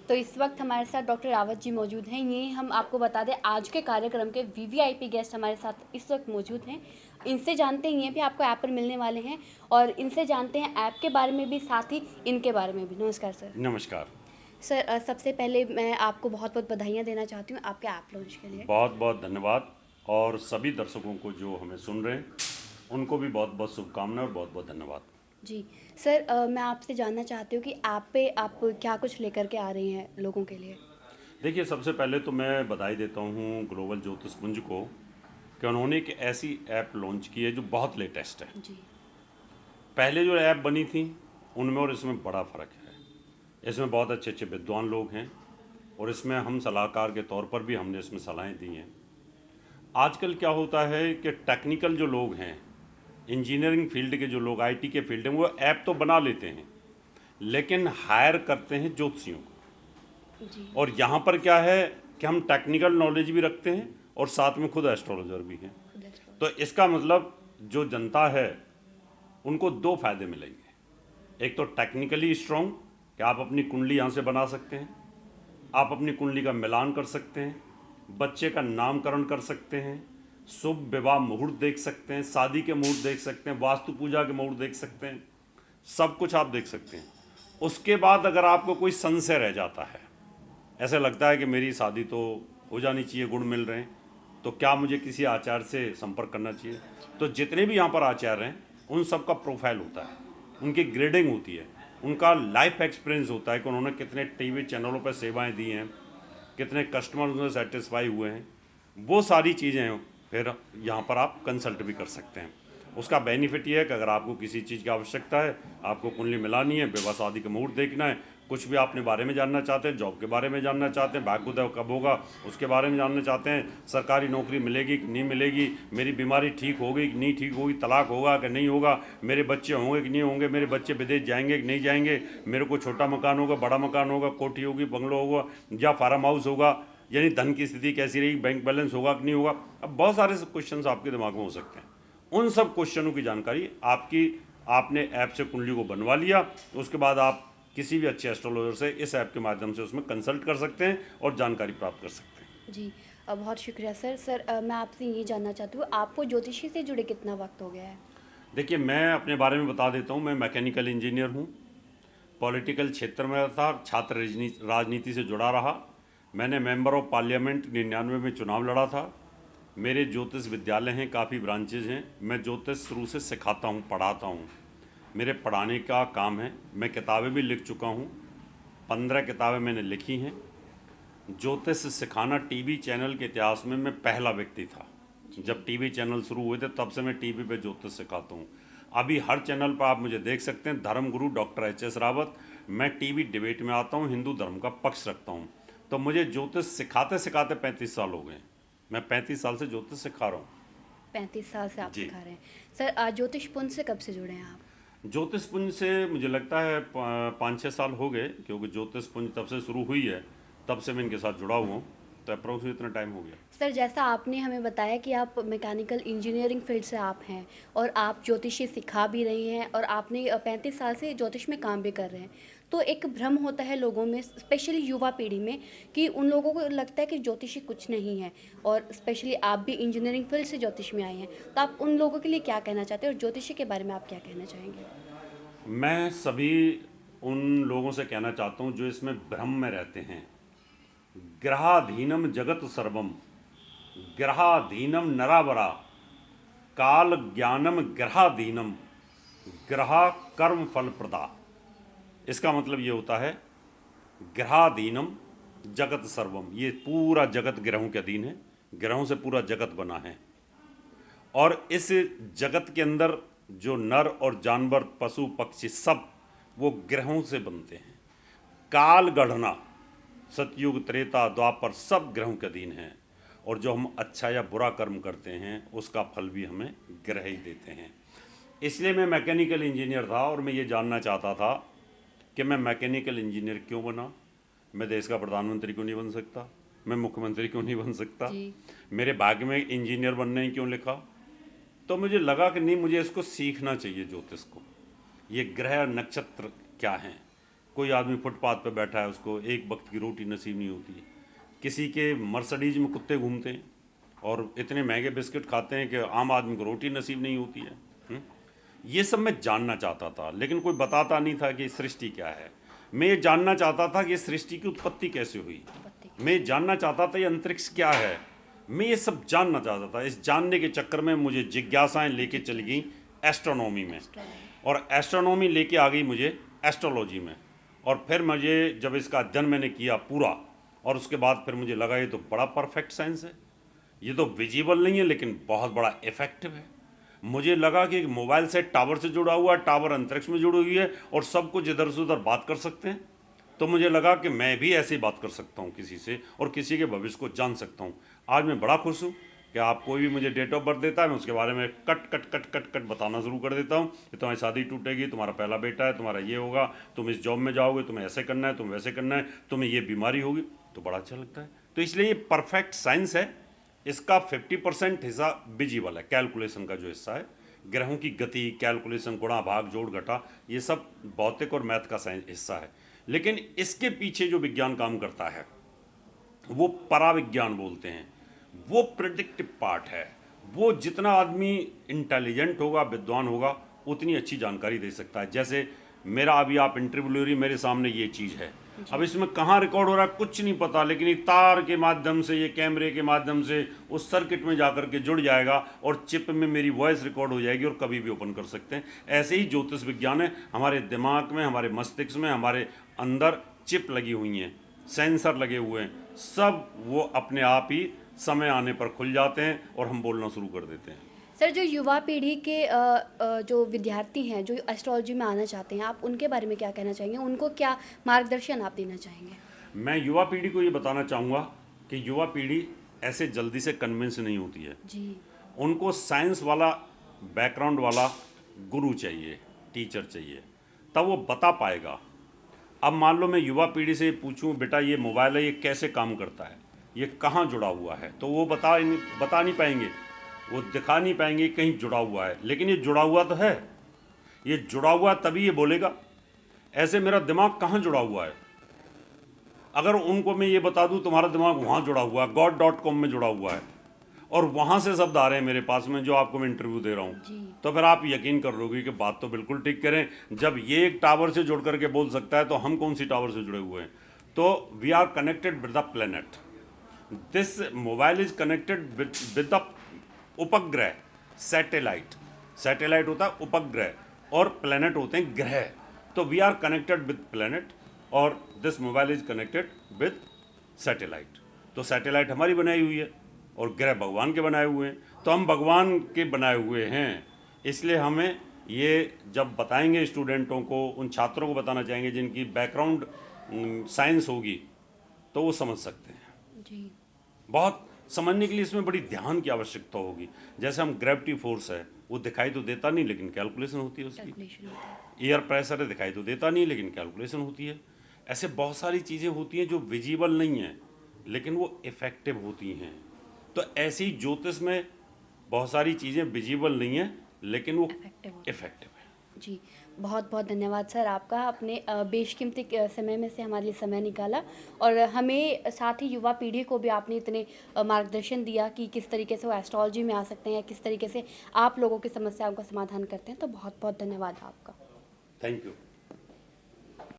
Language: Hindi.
तो इस वक्त हमारे साथ डॉक्टर रावत जी मौजूद हैं। ये हम आपको बता दें, आज के कार्यक्रम के वीवीआईपी गेस्ट हमारे साथ इस वक्त मौजूद हैं। इनसे जानते हैं, ये भी आपको ऐप पर मिलने वाले हैं और इनसे जानते हैं ऐप के बारे में भी, साथ ही इनके बारे में भी। नमस्कार सर। नमस्कार। सर, सबसे पहले मैं आपको बहुत बहुत बधाइयाँ देना चाहती हूँ आपके ऐप लॉन्च के लिए। बहुत बहुत धन्यवाद। और सभी दर्शकों को जो हमें सुन रहे हैं उनको भी बहुत बहुत शुभकामनाएं और बहुत बहुत धन्यवाद। जी सर, मैं आपसे जानना चाहती हूँ कि ऐप पे आप क्या कुछ लेकर के आ रही हैं लोगों के लिए। देखिए, सबसे पहले तो मैं बधाई देता हूँ ग्लोबल ज्योतिषपुंज को कि उन्होंने एक ऐसी ऐप लॉन्च की है जो बहुत लेटेस्ट है। जी पहले जो ऐप बनी थी उनमें और इसमें बड़ा फ़र्क है। इसमें बहुत अच्छे अच्छे विद्वान लोग हैं और इसमें हम सलाहकार के तौर पर भी हमने इसमें सलाहें दी हैं। आजकल क्या होता है कि टेक्निकल जो लोग हैं, इंजीनियरिंग फील्ड के जो लोग, आईटी के फील्ड में, वो ऐप तो बना लेते हैं लेकिन हायर करते हैं ज्योतिषियों को। जी और यहाँ पर क्या है कि हम टेक्निकल नॉलेज भी रखते हैं और साथ में खुद एस्ट्रोलॉजर भी हैं। खुद एक्सपर्ट। तो इसका मतलब जो जनता है उनको दो फायदे मिलेंगे। एक तो टेक्निकली स्ट्रॉन्ग कि आप अपनी कुंडली यहाँ से बना सकते हैं, आप अपनी कुंडली का मिलान कर सकते हैं, बच्चे का नामकरण कर सकते हैं, शुभ विवाह मुहूर्त देख सकते हैं, शादी के मुहूर्त देख सकते हैं, वास्तु पूजा के मुहूर्त देख सकते हैं, सब कुछ आप देख सकते हैं। उसके बाद अगर आपको कोई संशय रह जाता है, ऐसे लगता है कि मेरी शादी तो हो जानी चाहिए, गुण मिल रहे हैं, तो क्या मुझे किसी आचार्य से संपर्क करना चाहिए? तो जितने भी यहाँ पर आचार्य हैं उन सब का प्रोफाइल होता है, उनकी ग्रेडिंग होती है, उनका लाइफ एक्सपीरियंस होता है कि उन्होंने कितने टीवी चैनलों पर सेवाएं दी हैं, कितने कस्टमर उनसे सेटिस्फाई हुए हैं, वो सारी चीज़ें फिर यहाँ पर आप कंसल्ट भी कर सकते हैं। उसका बेनिफिट ये है कि अगर आपको किसी चीज़ की आवश्यकता है, आपको कुंडली मिलानी है, विवाह शादी का मुहूर्त देखना है, कुछ भी आपने बारे में जानना चाहते हैं, जॉब के बारे में जानना चाहते हैं, भाग्योदय कब होगा उसके बारे में जानना चाहते हैं, सरकारी नौकरी मिलेगी कि नहीं मिलेगी, मेरी बीमारी ठीक होगी कि नहीं ठीक होगी, तलाक होगा कि नहीं होगा, मेरे बच्चे होंगे कि नहीं होंगे, मेरे बच्चे विदेश जाएंगे कि नहीं जाएंगे, मेरे को छोटा मकान होगा, बड़ा मकान होगा, कोठी होगी, बंगलो होगा या फार्म हाउस होगा, यानी धन की स्थिति कैसी रहेगी, बैंक बैलेंस होगा कि नहीं होगा। अब बहुत सारे क्वेश्चन आपके दिमाग में हो सकते हैं। उन सब क्वेश्चनों की जानकारी आपने ऐप से कुंडली को बनवा लिया, तो उसके बाद आप किसी भी अच्छे एस्ट्रोलॉजर से इस ऐप के माध्यम से उसमें कंसल्ट कर सकते हैं और जानकारी प्राप्त कर सकते हैं। जी, बहुत शुक्रिया सर। सर, मैं आपसे ये जानना चाहती हूँ, आपको ज्योतिषी से जुड़े कितना वक्त हो गया है। देखिए, मैं अपने बारे में बता देता हूँ। मैं मैकेनिकल इंजीनियर हूँ, पॉलिटिकल क्षेत्र में था, छात्र राजनीति से जुड़ा रहा। मैंने मेंबर ऑफ पार्लियामेंट 99 में चुनाव लड़ा था। मेरे ज्योतिष विद्यालय हैं, काफ़ी ब्रांचेज हैं। मैं ज्योतिष शुरू से सिखाता हूँ, पढ़ाता हूँ, मेरे पढ़ाने का काम है। मैं किताबें भी लिख चुका हूँ, 15 किताबें मैंने लिखी हैं। ज्योतिष सिखाना टीवी चैनल के इतिहास में मैं पहला व्यक्ति था। जब टीवी चैनल शुरू हुए थे तब से मैं टीवी पे ज्योतिष सिखाता हूँ। अभी हर चैनल पर आप मुझे देख सकते हैं, धर्मगुरु डॉक्टर एच.एस. रावत। मैं टीवी डिबेट में आता हूँ, हिंदू धर्म का पक्ष रखता हूँ। तो मुझे ज्योतिष सिखाते सिखाते 35 साल हो गए। मैं 35 साल से ज्योतिष सिखा रहा हूँ। 35 साल से आप जी। सिखा रहे हैं। सर, ज्योतिष पुंज से कब से जुड़े हैं आप। ज्योतिष पुंज से मुझे लगता है 5-6 साल हो गए, क्योंकि ज्योतिष पुंज तब से शुरू हुई है, तब से मैं इनके साथ जुड़ा हुआ हूँ। तो अप्रोक्सीमेट इतना टाइम हो गया। सर, जैसा आपने हमें बताया कि आप मैकेनिकल इंजीनियरिंग फील्ड से आप हैं और आप ज्योतिषी सिखा भी रही हैं और आपने 35 साल से ज्योतिष में काम भी कर रहे हैं। तो एक भ्रम होता है लोगों में, स्पेशली युवा पीढ़ी में, कि उन लोगों को लगता है कि ज्योतिषी कुछ नहीं है। और स्पेशली आप भी इंजीनियरिंग फील्ड से ज्योतिष में आए हैं, तो आप उन लोगों के लिए क्या कहना चाहते हैं और ज्योतिषी के बारे में आप क्या कहना चाहेंगे। मैं सभी उन लोगों से कहना चाहता हूँ जो इसमें भ्रम में रहते हैं। ग्रहाधीनम जगत सर्वम, ग्रहाधीनम नरावरा, काल ज्ञानम ग्रहाधीनम, ग्रहा कर्म फल प्रदा। इसका मतलब ये होता है, ग्रहाधीनम जगत सर्वम, ये पूरा जगत ग्रहों के अधीन है, ग्रहों से पूरा जगत बना है। और इस जगत के अंदर जो नर और जानवर, पशु पक्षी, सब वो ग्रहों से बनते हैं। काल गढ़ना, सतयुग त्रेता द्वापर, सब ग्रहों के अधीन हैं। और जो हम अच्छा या बुरा कर्म करते हैं उसका फल भी हमें ग्रह ही देते हैं। इसलिए मैं मैकेनिकल इंजीनियर था और मैं ये जानना चाहता था कि मैं मैकेनिकल इंजीनियर क्यों बना। मैं देश का प्रधानमंत्री क्यों नहीं बन सकता, मैं मुख्यमंत्री क्यों नहीं बन सकता, जी मेरे भाग्य में इंजीनियर बनने ही क्यों लिखा। तो मुझे लगा कि नहीं, मुझे इसको सीखना चाहिए ज्योतिष को। ये ग्रह नक्षत्र क्या हैं, कोई आदमी फुटपाथ पे बैठा है, उसको एक वक्त की रोटी नसीब नहीं होती है। किसी के मर्सिडीज में कुत्ते घूमते हैं और इतने महंगे बिस्किट खाते हैं कि आम आदमी को रोटी नसीब नहीं होती है। ये सब मैं जानना चाहता था, लेकिन कोई बताता नहीं था कि सृष्टि क्या है। मैं ये जानना चाहता था कि इस सृष्टि की उत्पत्ति कैसे हुई। मैं ये जानना चाहता था ये अंतरिक्ष क्या है। मैं ये सब जानना चाहता था। इस जानने के चक्कर में मुझे जिज्ञासाएं लेके चली गई एस्ट्रोनॉमी में, और एस्ट्रोनॉमी लेके आ गई मुझे एस्ट्रोलॉजी में। और फिर मुझे जब इसका अध्ययन मैंने किया पूरा, और उसके बाद फिर मुझे लगा ये तो बड़ा परफेक्ट साइंस है। ये तो विजिबल नहीं है लेकिन बहुत बड़ा इफेक्टिव है। मुझे लगा कि मोबाइल से टावर से जुड़ा हुआ है, टावर अंतरिक्ष में जुड़ी हुई है और सब कुछ इधर से उधर बात कर सकते हैं। तो मुझे लगा कि मैं भी ऐसे ही बात कर सकता हूँ किसी से, और किसी के भविष्य को जान सकता हूँ। आज मैं बड़ा खुश हूँ कि आप कोई भी मुझे डेट ऑफ बर्थ देता है, मैं उसके बारे में cut cut cut cut cut बताना शुरू कर देता हूँ कि तुम्हारी शादी टूटेगी, तुम्हारा पहला बेटा है, तुम्हारा ये होगा, तुम इस जॉब में जाओगे, तुम्हें ऐसे करना है, तुम्हें वैसे करना है, तुम्हें ये बीमारी होगी। तो बड़ा अच्छा लगता है। तो इसलिए ये परफेक्ट साइंस है। इसका 50% हिस्सा विजिबल है, कैलकुलेशन का जो हिस्सा है, ग्रहों की गति, कैलकुलेशन, गुणा भाग जोड़ घटा, ये सब भौतिक और मैथ का हिस्सा है। लेकिन इसके पीछे जो विज्ञान काम करता है वो पराविज्ञान बोलते हैं। वो प्रेडिक्टिव पार्ट है। वो जितना आदमी इंटेलिजेंट होगा, विद्वान होगा, उतनी अच्छी जानकारी दे सकता है। जैसे मेरा अभी आप इंटरव्यू ले रही, मेरे सामने ये चीज़ है, अब इसमें कहाँ रिकॉर्ड हो रहा है कुछ नहीं पता, लेकिन ये तार के माध्यम से, ये कैमरे के माध्यम से उस सर्किट में जाकर के जुड़ जाएगा और चिप में मेरी वॉइस रिकॉर्ड हो जाएगी और कभी भी ओपन कर सकते हैं। ऐसे ही ज्योतिष विज्ञान है। हमारे दिमाग में, हमारे मस्तिष्क में, हमारे अंदर चिप लगी हुई हैं, सेंसर लगे हुए हैं, सब वो अपने आप ही समय आने पर खुल जाते हैं और हम बोलना शुरू कर देते हैं। सर, जो युवा पीढ़ी के जो विद्यार्थी हैं जो एस्ट्रोलॉजी में आना चाहते हैं, आप उनके बारे में क्या कहना चाहेंगे? उनको क्या मार्गदर्शन आप देना चाहेंगे? मैं युवा पीढ़ी को ये बताना चाहूँगा कि युवा पीढ़ी ऐसे जल्दी से कन्विंस नहीं होती है। जी। उनको साइंस वाला बैकग्राउंड वाला गुरु चाहिए, टीचर चाहिए, तब वो बता पाएगा। अब मान लो मैं युवा पीढ़ी से पूछूं, बेटा ये मोबाइल है, ये कैसे काम करता है, ये कहाँ जुड़ा हुआ है, तो वो बता नहीं पाएंगे, वो दिखा नहीं पाएंगे कहीं जुड़ा हुआ है। लेकिन ये जुड़ा हुआ तो है, ये जुड़ा हुआ तभी ये बोलेगा। ऐसे मेरा दिमाग कहाँ जुड़ा हुआ है, अगर उनको मैं ये बता दूं तुम्हारा दिमाग वहाँ जुड़ा हुआ है, god.com में जुड़ा हुआ है, और वहाँ से शब्द आ रहे हैं मेरे पास में जो आपको मैं इंटरव्यू दे रहा हूँ, तो फिर आप यकीन कर लोगे कि बात तो बिल्कुल ठीक करें। जब ये एक टावर से जुड़ करके बोल सकता है तो हम कौन सी टावर से जुड़े हुए हैं? तो we are connected with the planet. This mobile is connected with the उपग्रह, सैटेलाइट। सैटेलाइट होता है उपग्रह और प्लेनेट होते हैं ग्रह। तो we are connected with planet और this mobile is connected with satellite. तो सैटेलाइट हमारी बनाई हुई है और ग्रह भगवान के बनाए हुए हैं। तो हम भगवान के बनाए हुए हैं, इसलिए हमें ये जब बताएंगे स्टूडेंटों को, उन छात्रों को बताना चाहेंगे जिनकी बैकग्राउंड साइंस होगी, तो वो समझ सकते हैं। जी। बहुत समझने के लिए इसमें बड़ी ध्यान की आवश्यकता होगी। जैसे हम ग्रेविटी फोर्स है, वो दिखाई तो देता नहीं लेकिन कैलकुलेशन होती है उसकी। कैलकुलेशन होता है। एयर प्रेशर है, दिखाई तो देता नहीं लेकिन कैलकुलेशन होती है। ऐसे बहुत सारी चीज़ें होती हैं जो विजिबल नहीं हैं लेकिन वो इफ़ेक्टिव होती हैं। तो ऐसे ही ज्योतिष में बहुत सारी चीज़ें विजिबल नहीं हैं लेकिन वो इफ़ेक्टिव है। जी, बहुत बहुत धन्यवाद सर आपका। आपने बेशकीमती समय में से हमारे लिए समय निकाला और हमें, साथ ही युवा पीढ़ी को भी आपने इतने मार्गदर्शन दिया कि किस तरीके से वो एस्ट्रोलॉजी में आ सकते हैं, किस तरीके से आप लोगों की समस्याओं का समाधान करते हैं। तो बहुत बहुत धन्यवाद आपका। Thank you.